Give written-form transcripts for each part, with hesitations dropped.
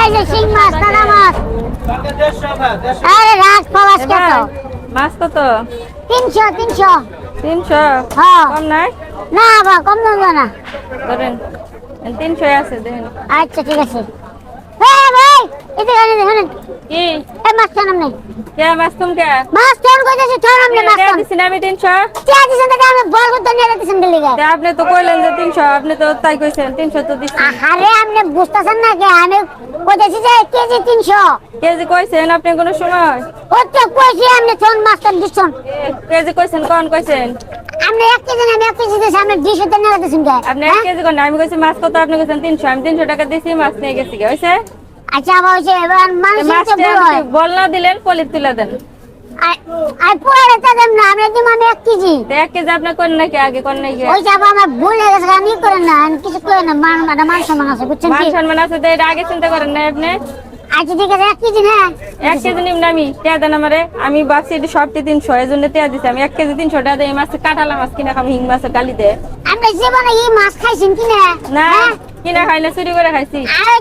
এই যে শিং মাছ কানা মাছ আরে রাজ পাওয়াস কত মাছ কত 300 300 300 হ্যাঁ কম নাই না বা কম না ধরেন 300 আছে দেখেন আচ্ছা ঠিক আছে এই ভাই এটা গানে দেখেন কি এই মাছ কেন নেই কে মাছ তুমি কে মাছ কেন কইতেছ তোর আমনে মাছ কেন দিছি না আমি 300 কে দিছেন তো আমি বলবো তো নিয়ে দিছেন দিলিগা তে আপনি তো কইলেন যে 300 আপনি তো তাই কইছেন 300 তো দিছি আরে আপনি বুঝতাছেন না কে আমি কইতেছি যে কেজি 300 কেজি কইছেন আপনি কোন সময় ও তো কইছি আপনি কোন মাছটা দিছেন কেজি কইছেন কোন কইছেন আপনি 1 কেজি না আমি 1 কেজি দিছি আমি 200 টাকা নিয়ে দিছেন কে আপনি 1 কেজি কোন আমি কইছি মাছ কত আপনি কইছেন 300 আমি 300 টাকা দিছি মাছ নিয়ে গেছি কি হইছে আচ্ছা বাবা হইছে এবার মানুষ মাছ তো বড় হয় বল না দিলেন পলি তুলে দেন আই পুরো রেটা দেন না আমি দিম আমি 1 কেজি তে 1 কেজি আপনি কোন নাকি আগে কোন নাকি ওই যাব আমার ভুল হয়ে গেছে আমি করেন না আমি কিছু করেন না মান সম্মান আছে বুঝছেন মান কি সম্মান আছে তো এটা আগে চিন্তা করেন না আপনি আচ্ছা ঠিক আছে 1 কেজি না 1 কেজি নিম না আমি তে দেন আমারে আমি বাক্সি এটি সবটি 300 এর জন্য তে দিছি আমি 1 কেজি 300 টাকা দিয়ে মাছ কাটালা মাছ কিনা খাম হিং মাছের গালি দে আপনি জীবনে এই মাছ খাইছেন কি না না কিনা খাই না চুরি করে খাইছি আরে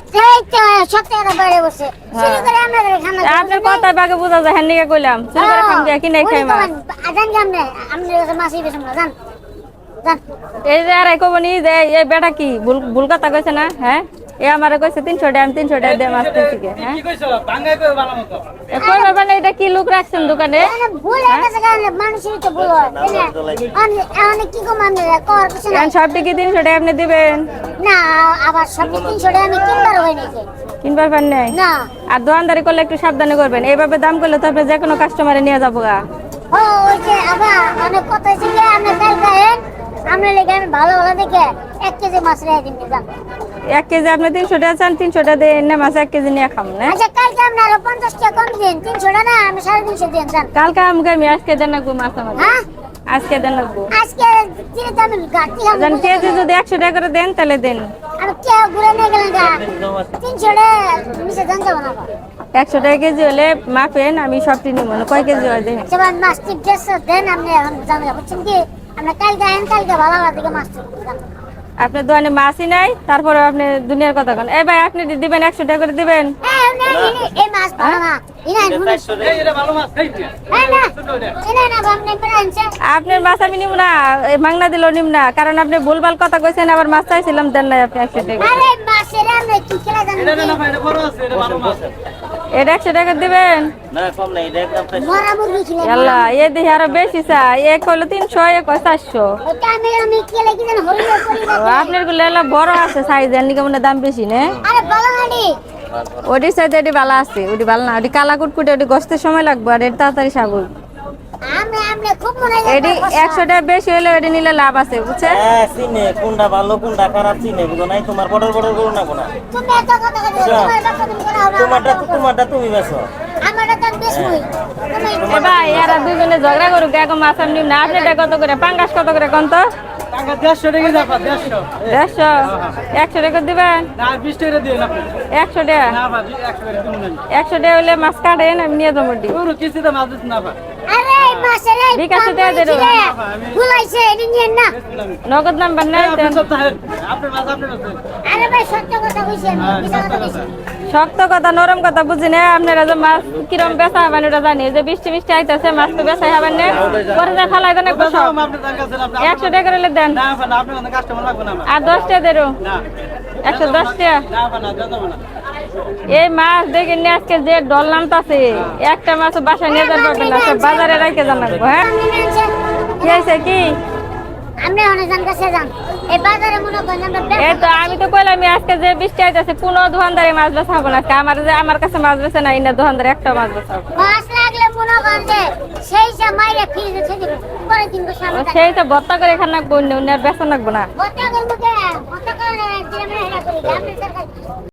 তো সত্যি কথা বলে বসে চুরি করে আমাদের খানা আপনার কথা বাগে বোঝা যায় হেন কইলাম চুরি করে খাম দিয়া কিনা খাই মাছ আজান জানলে আপনি মাছই বেশি না জান জান এই যে আর কব নি যে এই বেটা কি ভুল কথা কইছে না হ্যাঁ এ আমারে কইছে 300 টাকা আমি 300 টাকা দিয়ে মাছ কিনছি কে হ্যাঁ কি কইছো ভাঙাই কই ভালো মতো এ কই মানে এটা কি লোক রাখছেন দোকানে ভুল হয়ে গেছে কারণে মানুষের তো ভুল হয় অনেক কি কম আমি কর কিছু না এখন সবটি কি 300 টাকা আপনি দিবেন না আবার সব 300 টাকা আমি কিনবার হয় নাকি কিনবার পান নাই না আর দোকানদারি করলে একটু সাবধানে করবেন এইভাবে দাম করলে তো আপনি যে কোনো কাস্টমারে নিয়ে যাবো গা ও ওই যে আবার অনেক কথা ছিল আমি কাল গায়েন আমরা লেগে আমি ভালো ভালো দেখে 1 কেজি মাছ রেখে দিন জান 1 কেজি আপনি 300 টাকা চান 300 টাকা দিয়ে না মাছ 1 কেজি নিয়ে খাম না আচ্ছা কালকে আমরা আরো 50 টাকা কম দিন 300 টাকা না আমি 350 দিন জান কালকে আমি আজকে দেন না গো মাছ আমাদের হ্যাঁ আজকে দেন না গো আজকে দিনে তো আমি গাড়ি খাবো জান কেজি যদি 100 টাকা করে দেন তাহলে দেন আমি কে ঘুরে নিয়ে গেলাম গা 300 টাকা নিচে জান যাবো না 100 টাকা কেজি হলে মাপেন আমি সবটি নিব না কয় কেজি হয় দেখেন যেমন মাছ টিপ ড্রেস দেন আপনি এখন জানা বুঝছেন কি আমরা কালকে আইন কালকে ভালো ভালো দেখে মাছ টিপ আপনার দোকানে মাছই নাই তারপরে আপনি দুনিয়ার কথা কোন এই ভাই আপনি দিবেন 100 টাকা করে দিবেন এই মাছ ভালো না ইনা এই এটা ভালো মাছ খাই দিয়া না ইনা না বামনে পড়ানছে আপনার মাছ আমি নিব না এই মাংনা দিলেও নিব না কারণ আপনি ভুলভাল কথা কইছেন আবার মাছ চাইছিলাম দেন নাই আপনি 100 টাকা আরে মাছের আমরা কি খেলা জানি এটা না ভাই এটা বড় আছে এটা ভালো মাছ এটা 100 টাকা দিবেন না কম নাই এটা একদম ফ্রেশ মরা মুরগি খেলা আল্লাহ এ দেখি আরো বেশি চা এক হলো 300 এক হয় 400 ওটা আমি খেলে কি জানি হরিয়ে করি না আপনার গুলো এলা বড় আছে সাইজ এর নিকে মনে দাম বেশি নে আরে বলো নানি ওডি সাইজ এডি ভালো আছে ওডি ভালো না ওডি কালা কুটকুটে ওডি গস্তের সময় লাগবে আর এর তাড়াতাড়ি সাবুল আমরা খুব মনে হয় এডি 100 টাকা বেশি হলে এডি নিলে লাভ আছে বুঝছেন হ্যাঁ চিনে কোনটা ভালো কোনটা খারাপ চিনে বুঝো নাই তোমার বড় বড় করো না কোনা তুমি এত কথা কথা তোমার বাচ্চা তুমি করো তোমারটা তুমি বেছো আমারটা তো বেশি হই তুমি এ ভাই এরা দুজনে ঝগড়া করুক এখন মাছ আমি নিব না আপনি এটা কত করে পাঙ্গাস কত করে কোন তো টাকা 150 টাকা যাবা 150 150 100 টাকা দিবেন না 20 টাকা দিয়ে না 100 টাকা না ভাই 100 টাকা দিন না 100 টাকা হলে মাছ কাটেন আমি নিয়ে যাবো ডি পুরো কিস্তিতে মাছ দিছ না ভাই আরে মাছের এই বিকাশে দিয়ে দেবো। ভুলাইছে এদিন নিয়েন না নগদ নাম্বার নাই আপনি সব তাহের আপনার মাছ আপনি আছে আরে ভাই সত্য কথা কইছি আমি হ্যাঁ মিছা কথা সত্য কইছি কথা শক্ত কথা নরম কথা বুঝি না আপনারা যে মাছ কিরম বেচা হবেন ওটা জানি যে বৃষ্টি মিষ্টি আইতেছে মাছ তো বেচাই হবেন না পরে যা ফালাই দেন একটু সব আপনার দাম কাছে আপনি 100 টাকা করে দেন না ভাই আপনি কোনো কাস্টমার লাগবে না আর 10 টাকা দেরো না 110 টাকা না ভাই না জানো না এই মাছ দেখে নিয়ে আজকে যে ডল নামতাছে একটা মাছ বাসায় নিয়ে যেতে পারবেন না সব বাজারে রেখে জানাবো হ্যাঁ কি হয়েছে কি আমরা অনেক জন কাছে যান এই বাজারে মনে করেন আমরা এই তো আমি তো কইলাম আমি আজকে যে বৃষ্টি আইতাছে কোনো দোকানদারে মাছ বেচা হবে না আজকে আমার কাছে মাছ বেচে নাই না দোকানদারে একটা মাছ বেচা হবে মাছ লাগলে মনে করেন যে সেই সময় ফ্রিজে ছেড়ে দিব পরে কিন্তু সামনে সেই তো ভর্তা করে এখানে রাখবো অন্য আর বেচা রাখবো না বটা করবো কে বটা করে দিলে আমরা হেরা করি আমরা সরকার